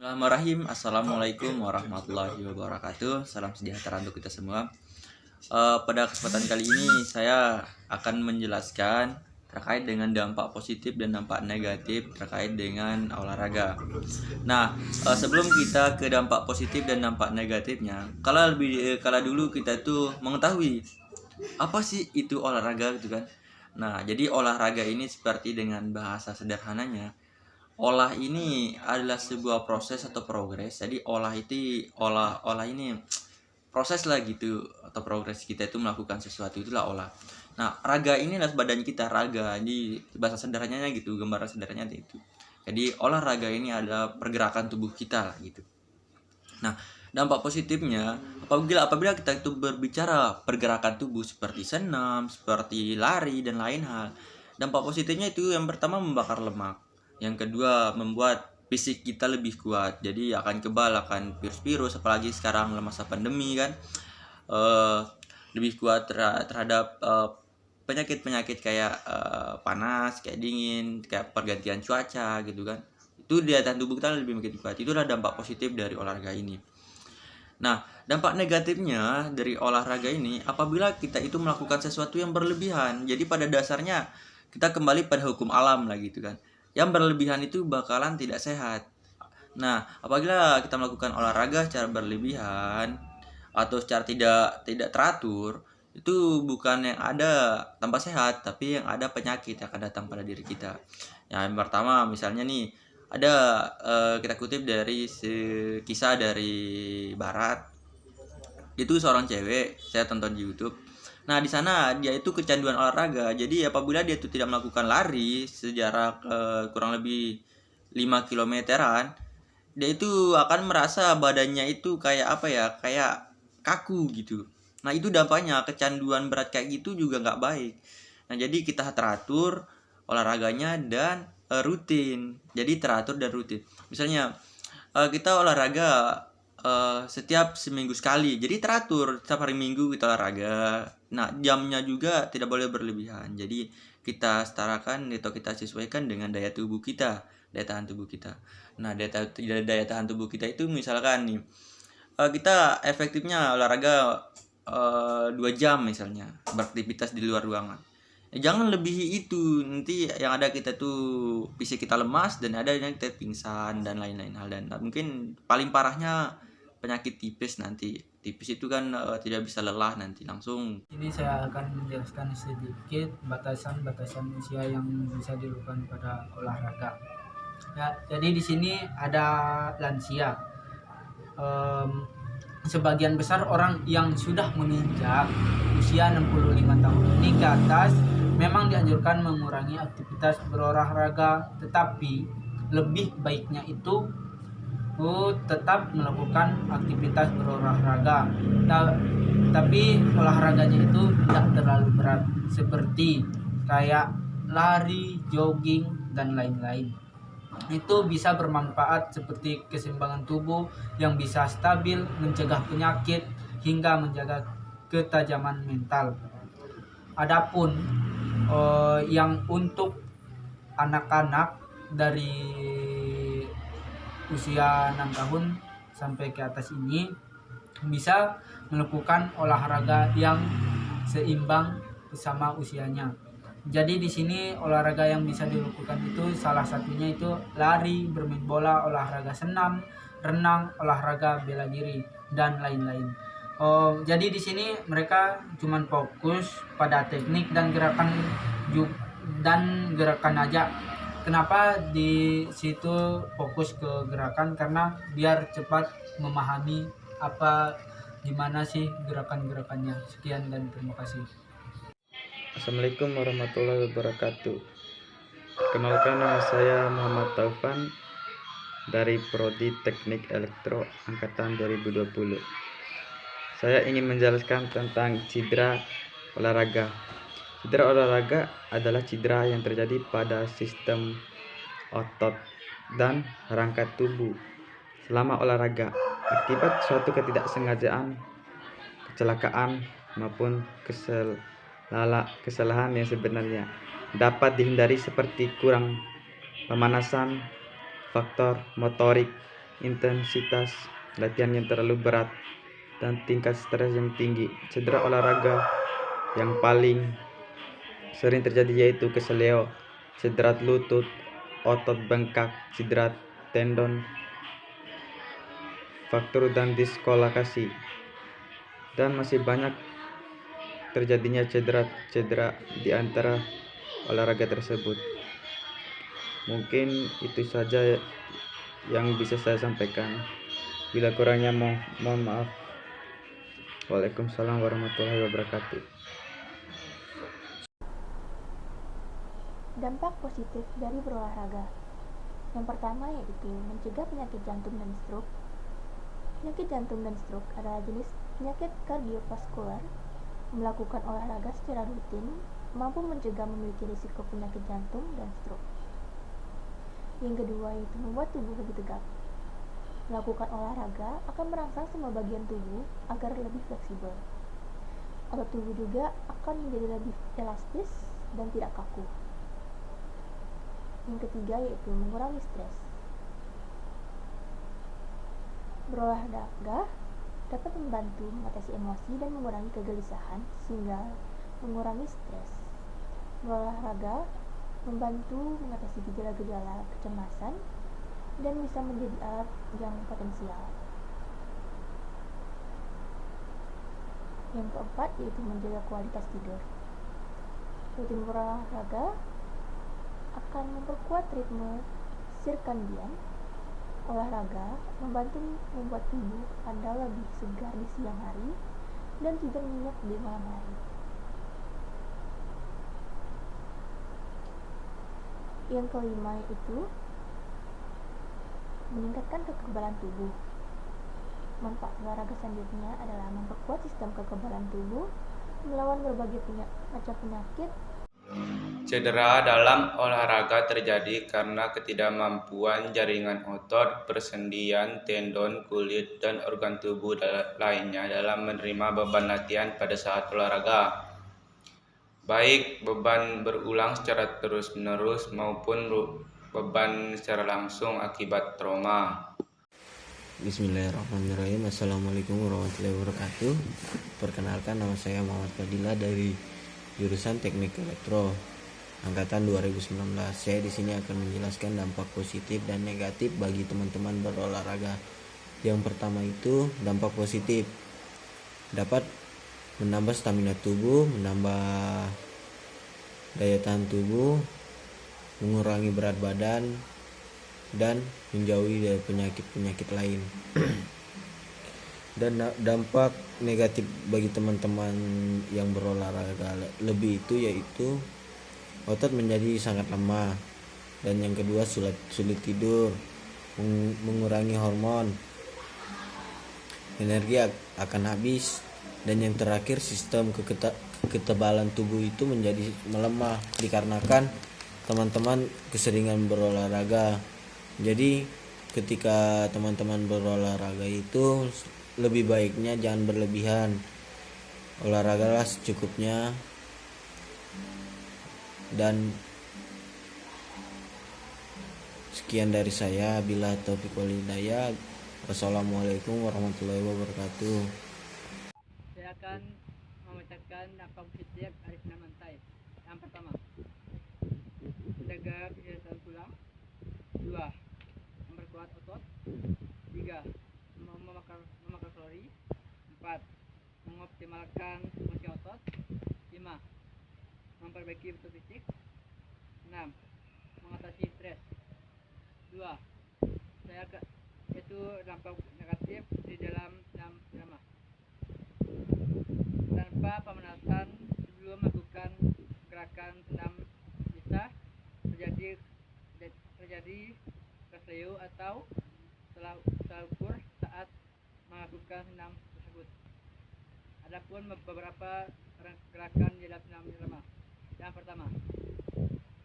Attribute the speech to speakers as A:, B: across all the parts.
A: Bismillahirrahmanirrahim. Assalamualaikum warahmatullahi wabarakatuh. Salam sejahtera untuk kita semua. Pada kesempatan kali ini saya akan menjelaskan terkait dengan dampak positif dan dampak negatif terkait dengan olahraga. Nah, sebelum kita ke dampak positif dan dampak negatifnya, kalau dulu kita tuh mengetahui apa sih itu olahraga gitu kan. Nah, jadi olahraga ini seperti dengan bahasa sederhananya, olah ini adalah sebuah proses atau progres. Jadi olah ini proses lah gitu, atau progres kita itu melakukan sesuatu, itulah olah. Nah, raga ini adalah badan kita, raga di bahasa sederhananya gitu, gambaran sederhananya itu. Jadi olahraga ini adalah pergerakan tubuh kita lah gitu. Nah, dampak positifnya apabila kita itu berbicara pergerakan tubuh seperti senam, seperti lari dan lain hal. Dampak positifnya itu yang pertama membakar lemak. Yang kedua membuat fisik kita lebih kuat. Jadi akan kebal, akan virus-virus, apalagi sekarang masa pandemi kan. eh, Lebih kuat terhadap penyakit-penyakit kayak panas, kayak dingin, kayak pergantian cuaca gitu kan. Itu daya tahan tubuh kita lebih makin kuat. Itulah dampak positif dari olahraga ini. Nah, dampak negatifnya dari olahraga ini apabila kita itu melakukan sesuatu yang berlebihan. Jadi pada dasarnya kita kembali pada hukum alam lah gitu kan. Yang berlebihan itu bakalan tidak sehat. Nah, apabila kita melakukan olahraga secara berlebihan atau secara tidak tidak teratur, itu bukan yang ada tanpa sehat, tapi yang ada penyakit yang akan datang pada diri kita. Yang pertama misalnya nih, ada kita kutip dari kisah dari Barat. Itu seorang cewek, saya tonton di YouTube. Nah, di sana dia itu kecanduan olahraga. Jadi apabila dia itu tidak melakukan lari sejarak kurang lebih 5 kilometeran, dia itu akan merasa badannya itu kayak apa ya, kayak kaku gitu. Nah, itu dampaknya kecanduan berat kayak gitu juga nggak baik. Nah, jadi kita teratur olahraganya dan rutin. Jadi teratur dan rutin. Misalnya kita olahraga setiap seminggu sekali. Jadi teratur setiap hari Minggu kita olahraga. Nah, jamnya juga tidak boleh berlebihan. Jadi kita setarakan atau kita sesuaikan dengan daya tubuh kita, daya tahan tubuh kita. Nah, daya tahan tubuh kita itu misalkan nih, kita efektifnya olahraga 2 jam misalnya, beraktivitas di luar ruangan. Jangan lebihi itu, nanti yang ada kita tuh fisik kita lemas dan ada yang kita pingsan dan lain-lain hal. Dan mungkin paling parahnya penyakit tipes nanti. Tipes itu kan tidak bisa lelah nanti langsung.
B: Ini saya akan menjelaskan sedikit batasan-batasan usia yang bisa dilakukan pada olahraga. Ya, jadi di sini ada lansia. Sebagian besar orang yang sudah menginjak usia 65 tahun ini ke atas memang dianjurkan mengurangi aktivitas berolahraga, tetapi lebih baiknya itu tetap melakukan aktivitas berolahraga, tapi olahraganya itu tidak terlalu berat seperti kayak lari, jogging dan lain-lain. Itu bisa bermanfaat seperti keseimbangan tubuh yang bisa stabil, mencegah penyakit hingga menjaga ketajaman mental. Adapun yang untuk anak-anak dari usia 6 tahun sampai ke atas ini bisa melakukan olahraga yang seimbang sama usianya. Jadi di sini olahraga yang bisa dilakukan itu salah satunya itu lari, bermain bola, olahraga senam, renang, olahraga bela diri dan lain-lain. Jadi di sini mereka cuma fokus pada teknik dan gerakan aja. Kenapa di situ fokus ke gerakan? Karena biar cepat memahami apa gimana sih gerakan-gerakannya. Sekian dan terima kasih.
C: Assalamualaikum warahmatullahi wabarakatuh. Perkenalkan, nama saya Muhammad Taufan dari Prodi Teknik Elektro Angkatan 2020. Saya ingin menjelaskan tentang cedera olahraga. Cedera olahraga adalah cedera yang terjadi pada sistem otot dan rangka tubuh selama olahraga akibat suatu ketidaksengajaan, kecelakaan maupun kesalahan yang sebenarnya dapat dihindari seperti kurang pemanasan, faktor motorik, intensitas latihan yang terlalu berat, dan tingkat stres yang tinggi. Cedera olahraga yang paling sering terjadi yaitu keseleo, cedera lutut, otot bengkak, cedera tendon, fraktur dan diskolokasi. Dan masih banyak terjadinya cedera di antara olahraga tersebut. Mungkin itu saja yang bisa saya sampaikan. Bila kurangnya mohon maaf. Waalaikumsalam warahmatullahi wabarakatuh.
D: Dampak positif dari berolahraga. Yang pertama yaitu mencegah penyakit jantung dan stroke. Penyakit jantung dan stroke adalah jenis penyakit kardiovaskular. Melakukan olahraga secara rutin mampu mencegah memiliki risiko penyakit jantung dan stroke. Yang kedua yaitu membuat tubuh lebih tegak. Melakukan olahraga akan merangsang semua bagian tubuh agar lebih fleksibel. Otot tubuh juga akan menjadi lebih elastis dan tidak kaku. Yang ketiga yaitu mengurangi stres. Berolahraga dapat membantu mengatasi emosi dan mengurangi kegelisahan sehingga mengurangi stres. Berolahraga membantu mengatasi gejala-gejala kecemasan dan bisa menjadi alat yang potensial. Yang keempat yaitu menjaga kualitas tidur. Rutin berolahraga akan memperkuat ritme sirkadian. Olahraga membantu membuat tubuh Anda lebih segar di siang hari dan tidak nyenyak di malam hari. Yang kelima yaitu meningkatkan kekebalan tubuh. Manfaat olahraga selanjutnya adalah memperkuat sistem kekebalan tubuh melawan berbagai macam penyakit.
E: Cedera dalam olahraga terjadi karena ketidakmampuan jaringan otot, persendian, tendon, kulit, dan organ tubuh lainnya dalam menerima beban latihan pada saat olahraga. Baik beban berulang secara terus-menerus maupun beban secara langsung akibat trauma.
A: Bismillahirrahmanirrahim. Assalamualaikum warahmatullahi wabarakatuh. Perkenalkan, nama saya Muhammad Fadila dari jurusan Teknik Elektro angkatan 2019. Saya di sini akan menjelaskan dampak positif dan negatif bagi teman-teman berolahraga. Yang pertama itu dampak positif. Dapat menambah stamina tubuh, menambah daya tahan tubuh, mengurangi berat badan, dan menjauhi dari penyakit-penyakit lain. Dan dampak negatif bagi teman-teman yang berolahraga lebih itu yaitu otot menjadi sangat lemah, dan yang kedua sulit tidur, mengurangi hormon, energi akan habis, dan yang terakhir sistem kekebalan tubuh itu menjadi melemah dikarenakan teman-teman keseringan berolahraga. Jadi ketika teman-teman berolahraga itu lebih baiknya jangan berlebihan, olahragalah secukupnya. Dan sekian dari saya, bila taufiq wal hidayah. Wassalamualaikum warahmatullahi wabarakatuh.
B: Saya akan memecahkan dampak positif dari senam lantai. Yang pertama, menjaga kesehatan tulang. 2. Memperkuat otot. 3. Memakan kalori. 4. Mengoptimalkan fungsi otot. 5. Memperbaiki bentuk fisik. 6. Mengatasi stres. 2. Itu dampak negatif di dalam senam irama. Tanpa pemanasan sebelum melakukan gerakan senam bisa terjadi kesleo atau salah ukur saat melakukan senam tersebut. Adapun beberapa gerakan di dalam senam irama. Yang pertama,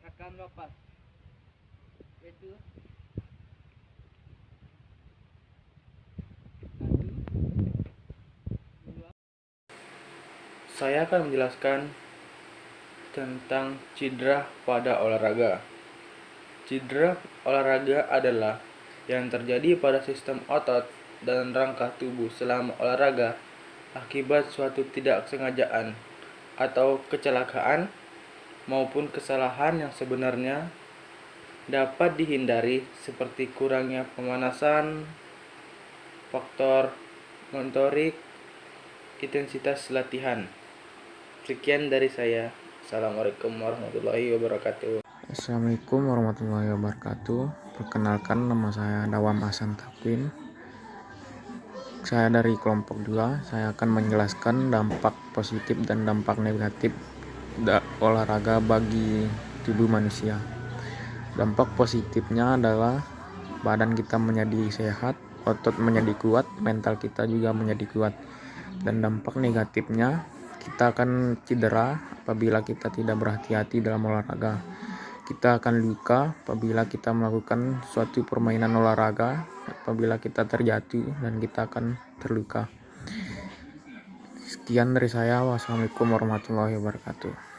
B: gerakan lopas, yaitu 1, 2.
C: Saya akan menjelaskan tentang cedera pada olahraga. Cedera olahraga adalah
F: yang terjadi pada sistem otot dan rangka tubuh selama olahraga akibat suatu ketidaksengajaan atau kecelakaan maupun kesalahan yang sebenarnya dapat dihindari seperti kurangnya pemanasan, faktor motorik, intensitas latihan. Sekian dari saya. Assalamualaikum warahmatullahi wabarakatuh.
G: Assalamualaikum warahmatullahi wabarakatuh. Perkenalkan, nama saya Dawam Hasan Takwin. Saya dari kelompok 2. Saya akan menjelaskan dampak positif dan dampak negatif olahraga bagi tubuh manusia. Dampak positifnya adalah badan kita menjadi sehat, otot menjadi kuat, mental kita juga menjadi kuat. Dan dampak negatifnya, kita akan cedera apabila kita tidak berhati-hati dalam olahraga. Kita akan luka apabila kita melakukan suatu permainan olahraga, apabila kita terjatuh dan kita akan terluka. Sekian dari saya. Wassalamualaikum warahmatullahi wabarakatuh.